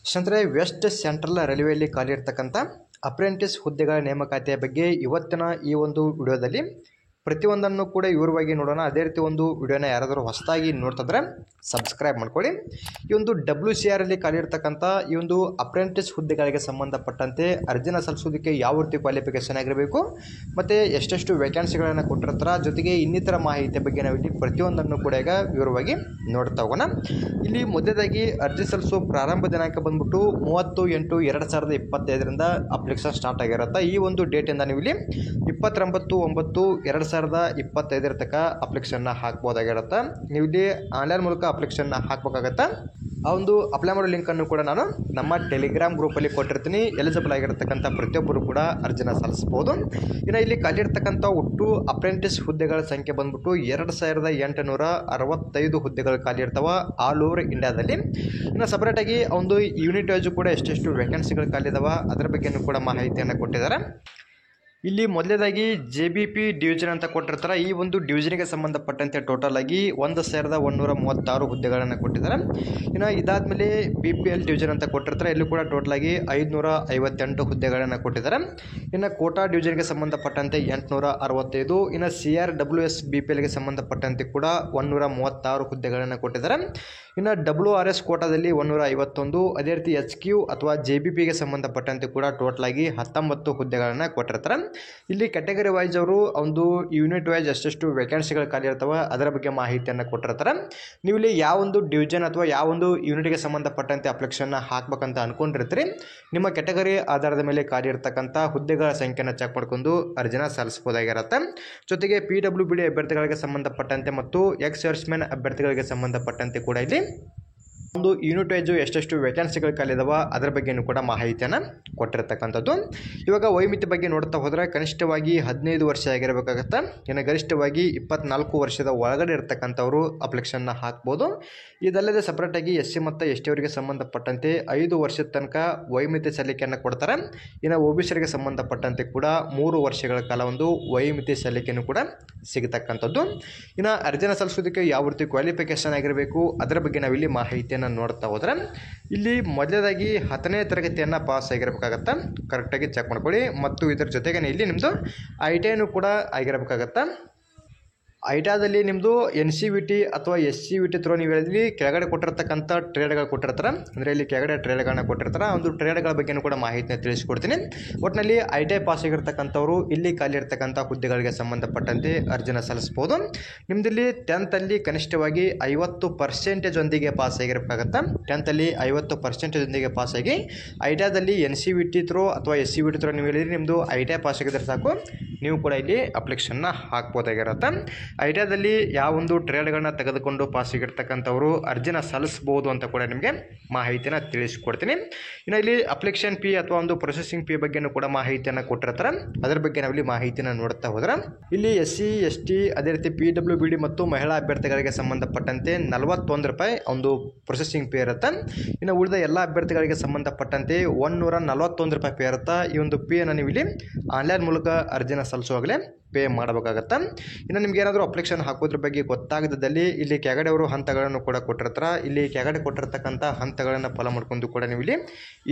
ಸ್ನೇಹಿತರೆ, West central ರೈಲ್ವೆಯಲ್ಲಿ ಖಾಲಿ ಇರ್ತಕ್ಕಂಥ ಅಪ್ರೆಂಟಿಸ್ ಹುದ್ದೆಗಳ ನೇಮಕಾತಿಯ ಬಗ್ಗೆ ಇವತ್ತಿನ ಈ ಒಂದು ವಿಡಿಯೋದಲ್ಲಿ ಪ್ರತಿಯೊಂದನ್ನು ಕೂಡ ವಿವರವಾಗಿ ನೋಡೋಣ. ಅದೇ ರೀತಿ ಒಂದು ವಿಡಿಯೋನ ಯಾರಾದರೂ ಹೊಸದಾಗಿ ನೋಡ್ತಿದ್ರೆ ಸಬ್ಸ್ಕ್ರೈಬ್ ಮಾಡ್ಕೊಳ್ಳಿ. ಈ ಒಂದು WCR ಅಲ್ಲಿ ಖಾಲಿ ಇರ್ತಕ್ಕಂಥ ಈ ಒಂದು ಅಪ್ರೆಂಟಿಸ್ ಹುದ್ದೆಗಳಿಗೆ ಸಂಬಂಧಪಟ್ಟಂತೆ ಅರ್ಜಿನ ಸಲ್ಲಿಸೋದಕ್ಕೆ ಯಾವ ರೀತಿ ಕ್ವಾಲಿಫಿಕೇಷನ್ ಆಗಿರಬೇಕು ಮತ್ತು ಎಷ್ಟೆಷ್ಟು ವೇಕೆನ್ಸಿಗಳನ್ನು ಕೊಟ್ಟಿರ್ತಾರೆ, ಜೊತೆಗೆ ಇನ್ನಿತರ ಮಾಹಿತಿಯ ಬಗ್ಗೆ ನಾವು ಇಲ್ಲಿ ಪ್ರತಿಯೊಂದನ್ನು ಕೂಡ ಈಗ ವಿವರವಾಗಿ ನೋಡ್ತಾ ಹೋಗೋಣ. ಇಲ್ಲಿ ಮೊದಲದಾಗಿ ಅರ್ಜಿ ಸಲ್ಲಿಸೋ ಪ್ರಾರಂಭ ದಿನಾಂಕ ಬಂದ್ಬಿಟ್ಟು 30/8/2025 ಅಪ್ಲಿಕೇಶನ್ ಸ್ಟಾರ್ಟ್ ಆಗಿರುತ್ತೆ. ಈ ಒಂದು ಡೇಟಿಂದ ನೀವು ಇಲ್ಲಿ 29/9/2025 ತನಕ ಅಪ್ಲಿಕೇಶನ್ನ ಹಾಕ್ಬೋದಾಗಿರುತ್ತೆ. ನೀವು ಇಲ್ಲಿ ಆನ್ಲೈನ್ ಮೂಲಕ ಅಪ್ಲಿಕೇಶನ್ನ ಹಾಕಬೇಕಾಗತ್ತೆ. ಆ ಒಂದು ಅಪ್ಲೈ ಮಾಡೋ ಲಿಂಕನ್ನು ಕೂಡ ನಾನು ನಮ್ಮ ಟೆಲಿಗ್ರಾಮ್ ಗ್ರೂಪಲ್ಲಿ ಕೊಟ್ಟಿರ್ತೀನಿ. ಎಲಿಜಿಬಲ್ ಆಗಿರ್ತಕ್ಕಂಥ ಪ್ರತಿಯೊಬ್ಬರು ಕೂಡ ಅರ್ಜಿನ ಸಲ್ಲಿಸ್ಬೋದು. ಇನ್ನು ಇಲ್ಲಿ ಖಾಲಿ ಇರ್ತಕ್ಕಂಥ ಒಟ್ಟು ಅಪ್ರೆಂಟಿಸ್ ಹುದ್ದೆಗಳ ಸಂಖ್ಯೆ ಬಂದ್ಬಿಟ್ಟು 2865 ಹುದ್ದೆಗಳು ಖಾಲಿ ಇರ್ತಾವೆ ಆಲ್ ಓವರ್ ಇಂಡಿಯಾದಲ್ಲಿ. ಇನ್ನು ಸಪ್ರೇಟಾಗಿ ಒಂದು ಯೂನಿಟ್ ವೈಸು ಕೂಡ ಎಷ್ಟೆಷ್ಟು ವೇಕೆನ್ಸಿಗಳು ಖಾಲಿ ಇದಾವೆ ಅದರ ಬಗ್ಗೆಯೂ ಕೂಡ ಮಾಹಿತಿಯನ್ನು ಕೊಟ್ಟಿದ್ದಾರೆ. ಇಲ್ಲಿ ಮೊದಲನೇದಾಗಿ JBP ಡಿವಿಷನ್ ಅಂತ ಕೊಟ್ಟಿರ್ತಾರೆ. ಈ ಒಂದು ಡಿವಿಷನ್ಗೆ ಸಂಬಂಧಪಟ್ಟಂತೆ ಟೋಟಲ್ ಆಗಿ 1136 ಹುದ್ದೆಗಳನ್ನು ಕೊಟ್ಟಿದ್ದಾರೆ. ಇನ್ನು ಇದಾದಮೇಲೆ BPL ಡಿವಿಷನ್ ಅಂತ ಕೊಟ್ಟಿರ್ತಾರೆ. ಇಲ್ಲಿ ಕೂಡ ಟೋಟಲ್ ಆಗಿ 558 ಹುದ್ದೆಗಳನ್ನು ಕೊಟ್ಟಿದ್ದಾರೆ. ಇನ್ನು ಕೋಟಾ ಡಿವಿಷನ್ಗೆ ಸಂಬಂಧಪಟ್ಟಂತೆ 865, ಇನ್ನು CRWS BPLಗೆ ಸಂಬಂಧಪಟ್ಟಂತೆ ಕೂಡ 136 ಹುದ್ದೆಗಳನ್ನು ಕೊಟ್ಟಿದ್ದಾರೆ. ಇನ್ನು WRS ಕೋಟಾದಲ್ಲಿ 151, ಅದೇ ರೀತಿ HQ ಅಥವಾ JBPಗೆ ಸಂಬಂಧಪಟ್ಟಂತೆ ಕೂಡ ಟೋಟಲ್ ಆಗಿ 19 ಹುದ್ದೆಗಳನ್ನು ಕೊಟ್ಟಿರ್ತಾರೆ. ಇಲ್ಲಿ ಕ್ಯಾಟಗರಿ ವೈಸ್ ಅವರು ಒಂದು ಯೂನಿಟ್ ವೈಸ್ ಎಷ್ಟೆಷ್ಟು ವೇಕೆನ್ಸಿಗಳು ಖಾಲಿ ಇರ್ತವೆ ಅದರ ಬಗ್ಗೆ ಮಾಹಿತಿಯನ್ನು ಕೊಟ್ಟಿರ್ತಾರೆ. ನೀವು ಇಲ್ಲಿ ಯಾವ ಒಂದು ಡಿವಿಷನ್ ಅಥವಾ ಯಾವ ಒಂದು ಯೂನಿಟ್ಗೆ ಸಂಬಂಧಪಟ್ಟಂತೆ ಅಪ್ಲಿಕೇಶನ್ ಹಾಕಬೇಕಂತ ಅನ್ಕೊಂಡಿರ್ತೀರಿ, ನಿಮ್ಮ ಕ್ಯಾಟಗರಿ ಆಧಾರದ ಮೇಲೆ ಖಾಲಿ ಇರ್ತಕ್ಕಂಥ ಹುದ್ದೆಗಳ ಸಂಖ್ಯೆಯನ್ನು ಚೆಕ್ ಮಾಡ್ಕೊಂಡು ಅರ್ಜಿನ ಸಲ್ಲಿಸಬಹುದಾಗಿರುತ್ತೆ. ಜೊತೆಗೆ PWBD ಅಭ್ಯರ್ಥಿಗಳಿಗೆ ಸಂಬಂಧಪಟ್ಟಂತೆ ಮತ್ತು ಎಕ್ಸ್ ಸರ್ವಿಸ್ಮೆನ್ ಅಭ್ಯರ್ಥಿಗಳಿಗೆ ಸಂಬಂಧಪಟ್ಟಂತೆ ಕೂಡ ಇಲ್ಲಿ ಒಂದು ಯೂನಿಟ್ ವೈಸು ಎಷ್ಟೆಷ್ಟು ವೇಕೆನ್ಸಿಗಳು ಖಾಲಿ ಇದಾವೆ ಅದರ ಬಗ್ಗೆಯೂ ಕೂಡ ಮಾಹಿತಿಯನ್ನು ಕೊಟ್ಟಿರ್ತಕ್ಕಂಥದ್ದು. ಇವಾಗ ವಯೋಮಿತಿ ಬಗ್ಗೆ ನೋಡ್ತಾ ಹೋದರೆ ಕನಿಷ್ಠವಾಗಿ 15 ವರ್ಷ ಆಗಿರಬೇಕಾಗತ್ತೆ. ಇನ್ನು ಗರಿಷ್ಠವಾಗಿ 24 ವರ್ಷದ ಒಳಗಡೆ ಇರತಕ್ಕಂಥವರು ಅಪ್ಲಿಕೇಶನ್ನ ಹಾಕ್ಬೋದು. ಇದಲ್ಲದೆ ಸಪ್ರೇಟಾಗಿ SC ಮತ್ತು ST ಅವರಿಗೆ ಸಂಬಂಧಪಟ್ಟಂತೆ 5 ವರ್ಷದ ತನಕ ವಯೋಮಿತಿ ಸಲ್ಲಿಕೆಯನ್ನು ಕೊಡ್ತಾರೆ. ಇನ್ನು OBCರಿಗೆ ಸಂಬಂಧಪಟ್ಟಂತೆ ಕೂಡ 3 ವರ್ಷಗಳ ಕಾಲ ಒಂದು ವಯೋಮಿತಿ ಸಲ್ಲಿಕೆಯನ್ನು ಕೂಡ ಸಿಗತಕ್ಕಂಥದ್ದು. ಇನ್ನು ಅರ್ಜಿನ ಸಲ್ಲಿಸೋದಕ್ಕೆ ಯಾವ ರೀತಿ ಕ್ವಾಲಿಫಿಕೇಷನ್ ಆಗಿರಬೇಕು ಅದರ ಬಗ್ಗೆ ನಾವಿಲ್ಲಿ ಮಾಹಿತಿಯನ್ನು ನೋಡ್ತಾ ಹೋದ್ರೆ ಇಲ್ಲಿ ಮೊದಲದಾಗಿ 10ನೇ ತರಗತಿಯನ್ನು ಪಾಸ್ ಆಗಿರಬೇಕಾಗತ್ತೆ. ಕರೆಕ್ಟಾಗಿ ಚೆಕ್ ಮಾಡ್ಕೊಳ್ಳಿ. ಮತ್ತು ಇದರ ಜೊತೆಗೆ ಇಲ್ಲಿ ನಿಮ್ಮದು ITIನೂ ಕೂಡ ಆಗಿರಬೇಕಾಗತ್ತೆ. ಐಟಾದಲ್ಲಿ ನಿಮ್ಮದು NCVT ಅಥವಾ SCVT ಥ್ರೂ ನೀವು ಹೇಳಿದ್ವಿ ಕೆಳಗಡೆ ಕೊಟ್ಟಿರ್ತಕ್ಕಂಥ ಟ್ರೇಡ್ಗಳು ಕೊಟ್ಟಿರ್ತಾರೆ. ಅಂದರೆ ಇಲ್ಲಿ ಕೆಳಗಡೆ ಟ್ರೇಡ್ಗಳನ್ನ ಕೊಟ್ಟಿರ್ತಾರೆ. ಒಂದು ಟ್ರೇಡ್ಗಳ ಬಗ್ಗೆಯೂ ಕೂಡ ಮಾಹಿತಿನ ತಿಳಿಸ್ಕೊಡ್ತೀನಿ. ಒಟ್ಟಿನಲ್ಲಿ ITI ಪಾಸ್ ಆಗಿರ್ತಕ್ಕಂಥವ್ರು ಇಲ್ಲಿ ಖಾಲಿ ಇರ್ತಕ್ಕಂಥ ಹುದ್ದೆಗಳಿಗೆ ಸಂಬಂಧಪಟ್ಟಂತೆ ಅರ್ಜಿನ ಸಲ್ಲಿಸ್ಬೋದು. ನಿಮ್ಮದಲ್ಲಿ 10th ಕನಿಷ್ಠವಾಗಿ 50% ಒಂದಿಗೆ ಪಾಸ್ ಆಗಿರಬೇಕಾಗತ್ತೆ. 10th 50% ಒಂದಿಗೆ ಪಾಸ್ ಆಗಿ ಐಟಾದಲ್ಲಿ NCVT ಥ್ರೂ ಅಥವಾ SCVT ಥ್ರೂ ನೀವು ಹೇಳಿದ್ರಿ ನಿಮ್ಮದು ITI ಪಾಸ್ ಆಗಿದ್ರೆ ಸಾಕು, ನೀವು ಕೂಡ ಇಲ್ಲಿ ಅಪ್ಲಿಕೇಶನ್ನ ಹಾಕ್ಬೋದಾಗಿರುತ್ತೆ. ಐಟಿಐದಲ್ಲಿ ಯಾವ ಒಂದು ಟ್ರೇಡ್ಗಳನ್ನ ತೆಗೆದುಕೊಂಡು ಪಾಸ್ ಆಗಿರ್ತಕ್ಕಂಥವ್ರು ಅರ್ಜಿನ ಸಲ್ಲಿಸ್ಬೋದು ಅಂತ ಕೂಡ ನಿಮಗೆ ಮಾಹಿತಿನ ತಿಳಿಸ್ಕೊಡ್ತೀನಿ. ಇನ್ನು ಇಲ್ಲಿ ಅಪ್ಲಿಕೇಶನ್ ಫೀ ಅಥವಾ ಒಂದು ಪ್ರೊಸೆಸಿಂಗ್ ಫೀ ಬಗ್ಗೆನೂ ಕೂಡ ಮಾಹಿತಿಯನ್ನು ಕೊಟ್ಟಿರ್ತಾರೆ. ಅದರ ಬಗ್ಗೆ ನಾವಿಲ್ಲಿ ಮಾಹಿತಿನ ನೋಡ್ತಾ ಹೋದ್ರೆ ಇಲ್ಲಿ SC ST ಅದೇ ರೀತಿ PWBD ಮತ್ತು ಮಹಿಳಾ ಅಭ್ಯರ್ಥಿಗಳಿಗೆ ಸಂಬಂಧಪಟ್ಟಂತೆ 41 ರೂಪಾಯಿ ಒಂದು ಪ್ರೊಸೆಸಿಂಗ್ ಫೀ ಇರುತ್ತೆ. ಇನ್ನು ಉಳಿದ ಎಲ್ಲ ಅಭ್ಯರ್ಥಿಗಳಿಗೆ ಸಂಬಂಧಪಟ್ಟಂತೆ 141 ರೂಪಾಯಿ ಫೀ ಇರುತ್ತೆ. ಈ ಒಂದು ಫೀಯನ್ನು ನೀವು ಇಲ್ಲಿ ಆನ್ಲೈನ್ ಮೂಲಕ ಅರ್ಜಿನ ಸಲ್ಲಿಸುವಾಗಲೇ ಪೇ ಮಾಡಬೇಕಾಗತ್ತೆ. ಇನ್ನು ನಿಮ್ಗೆ ಏನಾದರೂ ಅಪ್ಲಿಕೇಶನ್ ಹಾಕೋದ್ರ ಬಗ್ಗೆ ಗೊತ್ತಾಗದಲ್ಲಿ ಇಲ್ಲಿ ಕೆಳಗಡೆ ಅವರು ಹಂತಗಳನ್ನು ಕೂಡ ಕೊಟ್ಟಿರ್ತಾರೆ. ಇಲ್ಲಿ ಕೆಳಗಡೆ ಕೊಟ್ಟಿರ್ತಕ್ಕಂಥ ಹಂತಗಳನ್ನು ಫಾಲೋ ಮಾಡ್ಕೊಂಡು ಕೂಡ ನೀವು ಇಲ್ಲಿ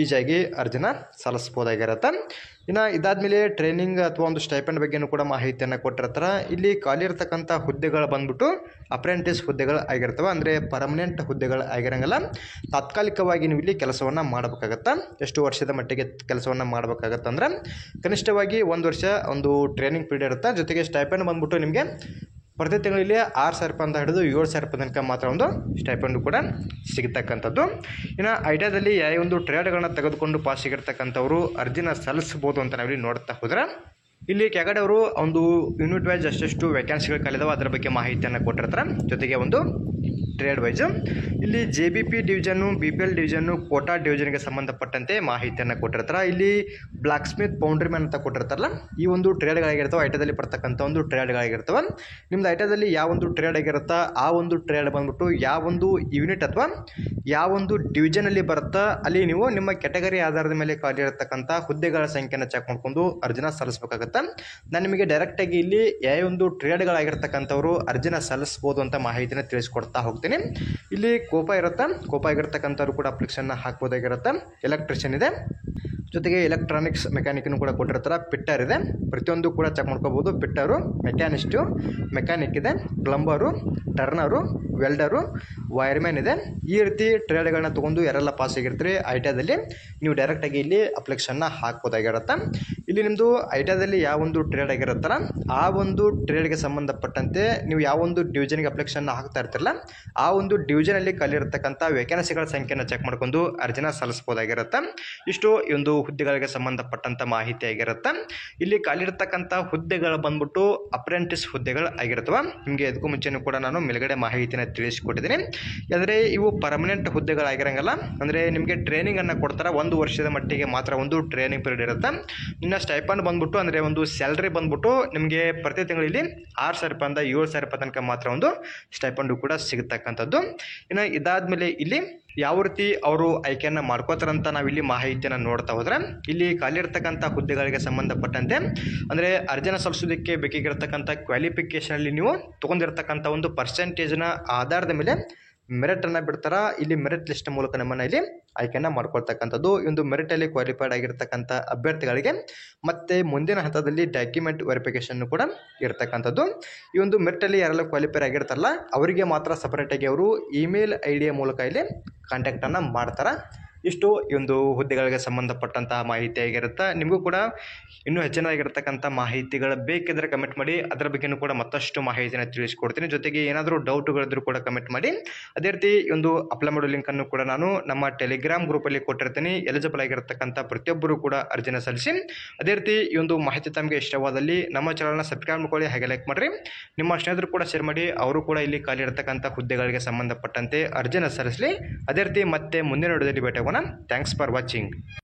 ಈಸಿಯಾಗಿ ಅರ್ಜಿನ ಸಲ್ಲಿಸ್ಬೋದಾಗಿರುತ್ತೆ. ಇನ್ನು ಇದಾದಮೇಲೆ ಟ್ರೈನಿಂಗ್ ಅಥವಾ ಒಂದು ಸ್ಟೈಪೆಂಡ್ ಬಗ್ಗೆಯೂ ಕೂಡ ಮಾಹಿತಿಯನ್ನು ಕೊಟ್ಟಿರ್ತಾರೆ. ಇಲ್ಲಿ ಖಾಲಿ ಇರ್ತಕ್ಕಂಥ ಹುದ್ದೆಗಳು ಬಂದ್ಬಿಟ್ಟು ಅಪ್ರೆಂಟಿಸ್ ಹುದ್ದೆಗಳು ಆಗಿರ್ತವೆ. ಅಂದರೆ ಪರ್ಮನೆಂಟ್ ಹುದ್ದೆಗಳು ಆಗಿರೋಂಗಿಲ್ಲ. ತಾತ್ಕಾಲಿಕವಾಗಿ ನೀವು ಇಲ್ಲಿ ಕೆಲಸವನ್ನು ಮಾಡಬೇಕಾಗತ್ತೆ. ಎಷ್ಟು ವರ್ಷದ ಮಟ್ಟಿಗೆ ಕೆಲಸವನ್ನು ಮಾಡಬೇಕಾಗತ್ತೆ ಅಂದರೆ ಕನಿಷ್ಠವಾಗಿ 1 ವರ್ಷ ಒಂದು ಟ್ರೈನಿಂಗ್ ಪೀರಿಯಡ್ ಇರುತ್ತೆ. ಜೊತೆಗೆ ಸ್ಟೈಪೆಂಡ್ ಬಂದ್ಬಿಟ್ಟು ನಿಮಗೆ ಪ್ರತಿ ತಿಂಗಳಲ್ಲಿ 6,000 ರೂಪಾಯಿ ಅಂತ ಹಿಡಿದು 7,000 ರೂಪಾಯಿ ತನಕ ಮಾತ್ರ ಒಂದು ಸ್ಟೈಪೆಂಡು ಕೂಡ ಸಿಗತಕ್ಕಂಥದ್ದು. ಇನ್ನು ಐಟಿಐದಲ್ಲಿ ಯಾವ ಒಂದು ಟ್ರೇಡ್ಗಳನ್ನ ತೆಗೆದುಕೊಂಡು ಪಾಸ್ ಆಗಿರ್ತಕ್ಕಂಥವ್ರು ಅರ್ಜಿನ ಸಲ್ಲಿಸ್ಬೋದು ಅಂತ ನಾವಿಲ್ಲಿ ನೋಡ್ತಾ ಹೋದ್ರೆ ಇಲ್ಲಿ ಕೆಳಗಡೆ ಅವರು ಒಂದು ಯೂನಿಟ್ ವೈಸ್ ಎಷ್ಟೆಷ್ಟು ವೇಕೆನ್ಸಿಗಳು ಖಾಲಿದಾವೆ ಅದರ ಬಗ್ಗೆ ಮಾಹಿತಿಯನ್ನು ಕೊಟ್ಟಿರ್ತಾರೆ. ಜೊತೆಗೆ ಒಂದು ಟ್ರೇಡ್ ವೈಸು ಇಲ್ಲಿ JBP division, BPL division, Kota ಡಿವಿಷನ್ಗೆ ಸಂಬಂಧಪಟ್ಟಂತೆ ಮಾಹಿತಿಯನ್ನು ಕೊಟ್ಟಿರ್ತಾರೆ. ಇಲ್ಲಿ ಬ್ಲಾಕ್ ಸ್ಮಿತ್, ಪೌಂಡ್ರಿ ಮ್ಯಾನ್ ಅಂತ ಕೊಟ್ಟಿರ್ತಾರಲ್ಲ, ಈ ಒಂದು ಟ್ರೇಡ್ಗಳಾಗಿರ್ತವೆ. ಐಟಿಐದಲ್ಲಿ ಬರ್ತಕ್ಕಂಥ ಒಂದು ಟ್ರೇಡ್ಗಳಾಗಿರ್ತವೆ. ನಿಮ್ದು ಐಟಿಐದಲ್ಲಿ ಯಾವ ಒಂದು ಟ್ರೇಡ್ ಆಗಿರುತ್ತಾ ಆ ಒಂದು ಟ್ರೇಡ್ ಬಂದ್ಬಿಟ್ಟು ಯಾವ ಒಂದು ಯೂನಿಟ್ ಅಥವಾ ಯಾವ ಒಂದು ಡಿವಿಷನಲ್ಲಿ ಬರುತ್ತಾ ಅಲ್ಲಿ ನೀವು ನಿಮ್ಮ ಕ್ಯಾಟಗರಿ ಆಧಾರದ ಮೇಲೆ ಖಾಲಿ ಇರತಕ್ಕಂಥ ಹುದ್ದೆಗಳ ಸಂಖ್ಯೆನ ಚೆಕ್ ಮಾಡ್ಕೊಂಡು ಅರ್ಜಿನ ಸಲ್ಲಿಸಬೇಕಾಗತ್ತೆ. ನಾನು ನಿಮಗೆ ಡೈರೆಕ್ಟಾಗಿ ಇಲ್ಲಿ ಯಾವ ಒಂದು ಟ್ರೇಡ್ಗಳಾಗಿರ್ತಕ್ಕಂಥವ್ರು ಅರ್ಜಿನ ಸಲ್ಲಿಸ್ಬೋದು ಅಂತ ಮಾಹಿತಿನ ತಿಳಿಸ್ಕೊಡ್ತಾ ಹೋಗ್ತೀನಿ. ತಿಳಿಸ್ಕೊಡ್ತೀನಿ. ಇಲ್ಲಿ ಕೋಪ ಇರುತ್ತೆ, ಕೋಪ ಆಗಿರ್ತಕ್ಕಂಥವ್ರು ಕೂಡ ಅಪ್ಲಿಕೇಶನ್ನ ಹಾಕ್ಬೋದಾಗಿರುತ್ತೆ. ಎಲೆಕ್ಟ್ರಿಷಿಯನ್ ಇದೆ, ಜೊತೆಗೆ ಎಲೆಕ್ಟ್ರಾನಿಕ್ಸ್ ಮೆಕ್ಯಾನಿಕ್ನು ಕೂಡ ಕೊಟ್ಟಿರ್ತಾರೆ. ಪಿಟ್ಟರ್ ಇದೆ, ಪ್ರತಿಯೊಂದು ಕೂಡ ಚೆಕ್ ಮಾಡ್ಕೋಬೋದು. ಪಿಟ್ಟರು, ಮೆಕ್ಯಾನಿಸ್ಟು, ಮೆಕ್ಯಾನಿಕ್ ಇದೆ, ಪ್ಲಂಬರು, ಟರ್ನರು, ವೆಲ್ಡರು, ವೈರ್ಮ್ಯಾನ್ ಇದೆ. ಈ ರೀತಿ ಟ್ರೇಡ್ಗಳನ್ನ ತೊಗೊಂಡು ಯಾರೆಲ್ಲ ಪಾಸ್ ಆಗಿರ್ತೀರಿ ಐಟಿಐದಲ್ಲಿ ನೀವು ಡೈರೆಕ್ಟಾಗಿ ಇಲ್ಲಿ ಅಪ್ಲಿಕೇಶನ್ನ ಹಾಕ್ಬೋದಾಗಿರುತ್ತೆ. ಇಲ್ಲಿ ನಿಮ್ಮದು ಐಟಿಐದಲ್ಲಿ ಯಾವ ಒಂದು ಟ್ರೇಡ್ ಆಗಿರುತ್ತಲ್ಲ ಆ ಒಂದು ಟ್ರೇಡ್ಗೆ ಸಂಬಂಧಪಟ್ಟಂತೆ ನೀವು ಯಾವ ಒಂದು ಡಿವಿಷನ್ಗೆ ಅಪ್ಲಿಕೇಶನ್ನ ಹಾಕ್ತಾ ಇರ್ತಿರಲ್ಲ ಆ ಒಂದು ಡಿವಿಷನಲ್ಲಿ ಕಲಿಯಿರ್ತಕ್ಕಂಥ ವೇಕೆನ್ಸಿಗಳ ಸಂಖ್ಯೆಯನ್ನು ಚೆಕ್ ಮಾಡ್ಕೊಂಡು ಅರ್ಜಿನ ಸಲ್ಲಿಸ್ಬೋದಾಗಿರುತ್ತೆ. ಇಷ್ಟು ಈ ಒಂದು ಹುದ್ದೆಗಳಿಗೆ ಸಂಬಂಧಪಟ್ಟಂಥ ಮಾಹಿತಿ ಆಗಿರುತ್ತೆ. ಇಲ್ಲಿ ಖಾಲಿರ್ತಕ್ಕಂಥ ಹುದ್ದೆಗಳು ಬಂದ್ಬಿಟ್ಟು ಅಪ್ರೆಂಟಿಸ್ ಹುದ್ದೆಗಳು ಆಗಿರ್ತವೆ. ನಿಮಗೆ ಇದಕ್ಕೂ ಮುಂಚೆನೂ ಕೂಡ ನಾನು ಮೇಲ್ಗಡೆ ಮಾಹಿತಿನ ತಿಳಿಸಿಕೊಟ್ಟಿದ್ದೀನಿ. ಆದರೆ ಇವು ಪರ್ಮನೆಂಟ್ ಹುದ್ದೆಗಳಾಗಿರಂಗಲ್ಲ, ಅಂದರೆ ನಿಮಗೆ ಟ್ರೈನಿಂಗನ್ನು ಕೊಡ್ತಾರೆ. 1 ವರ್ಷದ ಮಟ್ಟಿಗೆ ಮಾತ್ರ ಒಂದು ಟ್ರೈನಿಂಗ್ ಪೀರಿಯಡ್ ಇರುತ್ತೆ. ಇನ್ನು ಸ್ಟೈಪಂಡ್ ಬಂದ್ಬಿಟ್ಟು ಅಂದರೆ ಒಂದು ಸ್ಯಾಲ್ರಿ ಬಂದ್ಬಿಟ್ಟು ನಿಮಗೆ ಪ್ರತಿ ತಿಂಗಳಲ್ಲಿ 6,000 ರೂಪಾಯಿಂದ 7,000 ರೂಪಾಯಿ ತನಕ ಮಾತ್ರ ಒಂದು ಸ್ಟೈಪಂಡು ಕೂಡ ಸಿಗತಕ್ಕಂಥದ್ದು. ಇನ್ನು ಇದಾದಮೇಲೆ ಇಲ್ಲಿ ಯಾವ ರೀತಿ ಅವರು ಆಯ್ಕೆಯನ್ನು ಮಾಡ್ಕೋತಾರಂತ ನಾವಿಲ್ಲಿ ಮಾಹಿತಿಯನ್ನು ನೋಡ್ತಾ ಹೋದರೆ ಇಲ್ಲಿ ಖಾಲಿ ಇರ್ತಕ್ಕಂಥ ಹುದ್ದೆಗಳಿಗೆ ಸಂಬಂಧಪಟ್ಟಂತೆ ಅಂದರೆ ಅರ್ಜಿನ ಸಲ್ಲಿಸೋದಕ್ಕೆ ಬೇಕಾಗಿರ್ತಕ್ಕಂಥ ಕ್ವಾಲಿಫಿಕೇಷನಲ್ಲಿ ನೀವು ತೊಗೊಂಡಿರ್ತಕ್ಕಂಥ ಒಂದು ಪರ್ಸೆಂಟೇಜ್ನ ಆಧಾರದ ಮೇಲೆ ಮೆರಿಟನ್ನು ಬಿಡ್ತಾರೆ. ಇಲ್ಲಿ ಮೆರಿಟ್ ಲಿಸ್ಟ್ ಮೂಲಕ ನಮ್ಮನ್ನು ಇಲ್ಲಿ ಆಯ್ಕೆಯನ್ನು ಮಾಡ್ಕೊಳ್ತಕ್ಕಂಥದ್ದು. ಈ ಒಂದು ಮೆರಿಟಲ್ಲಿ ಕ್ವಾಲಿಫೈಡ್ ಆಗಿರ್ತಕ್ಕಂಥ ಅಭ್ಯರ್ಥಿಗಳಿಗೆ ಮತ್ತು ಮುಂದಿನ ಹಂತದಲ್ಲಿ ಡಾಕ್ಯುಮೆಂಟ್ ವೆರಿಫಿಕೇಷನ್ ಕೂಡ ಇರ್ತಕ್ಕಂಥದ್ದು. ಈ ಒಂದು ಮೆರಿಟಲ್ಲಿ ಯಾರೆಲ್ಲ ಕ್ವಾಲಿಫೈಡ್ ಆಗಿರ್ತಾರಲ್ಲ ಅವರಿಗೆ ಮಾತ್ರ ಸಪರೇಟಾಗಿ ಅವರು ಇಮೇಲ್ ಐಡಿಯ ಮೂಲಕ ಇಲ್ಲಿ ಕಾಂಟ್ಯಾಕ್ಟನ್ನು ಮಾಡ್ತಾರೆ. ಇಷ್ಟು ಈ ಒಂದು ಹುದ್ದೆಗಳಿಗೆ ಸಂಬಂಧಪಟ್ಟಂತಹ ಮಾಹಿತಿ ಆಗಿರುತ್ತೆ. ನಿಮಗೂ ಕೂಡ ಇನ್ನೂ ಹೆಚ್ಚಿನದಾಗಿರ್ತಕ್ಕಂಥ ಮಾಹಿತಿಗಳು ಬೇಕಿದ್ದರೆ ಕಮೆಂಟ್ ಮಾಡಿ, ಅದರ ಬಗ್ಗೆಯೂ ಕೂಡ ಮತ್ತಷ್ಟು ಮಾಹಿತಿನ ತಿಳಿಸ್ಕೊಡ್ತೀನಿ. ಜೊತೆಗೆ ಏನಾದರೂ ಡೌಟುಗಳಿದ್ರೂ ಕೂಡ ಕಮೆಂಟ್ ಮಾಡಿ. ಅದೇ ರೀತಿ ಈ ಒಂದು ಅಪ್ಲೈ ಮಾಡೋ ಲಿಂಕನ್ನು ಕೂಡ ನಾನು ನಮ್ಮ ಟೆಲಿಗ್ರಾಮ್ ಗ್ರೂಪಲ್ಲಿ ಕೊಟ್ಟಿರ್ತೀನಿ. ಎಲಿಜಿಬಲ್ ಆಗಿರ್ತಕ್ಕಂಥ ಪ್ರತಿಯೊಬ್ಬರು ಕೂಡ ಅರ್ಜಿನ ಸಲ್ಲಿಸಿ. ಅದೇ ರೀತಿ ಈ ಒಂದು ಮಾಹಿತಿ ತಮಗೆ ಇಷ್ಟವಾದಲ್ಲಿ ನಮ್ಮ ಚಾನಲ್ನ ಸಬ್ಸ್ಕ್ರೈಬ್ ಮಾಡ್ಕೊಳ್ಳಿ, ಹಾಗೆ ಲೈಕ್ ಮಾಡಿರಿ. ನಿಮ್ಮ ಸ್ನೇಹಿತರು ಕೂಡ ಶೇರ್ ಮಾಡಿ, ಅವರು ಕೂಡ ಇಲ್ಲಿ ಖಾಲಿ ಇರತಕ್ಕಂಥ ಹುದ್ದೆಗಳಿಗೆ ಸಂಬಂಧಪಟ್ಟಂತೆ ಅರ್ಜಿನ ಸಲ್ಲಿಸಲಿ. ಅದೇ ರೀತಿ ಮತ್ತೆ ಮುಂದಿನ ವಿಡಿಯೋದಲ್ಲಿ ಭೇಟಿಯಾಗೋಣ. Thanks for watching.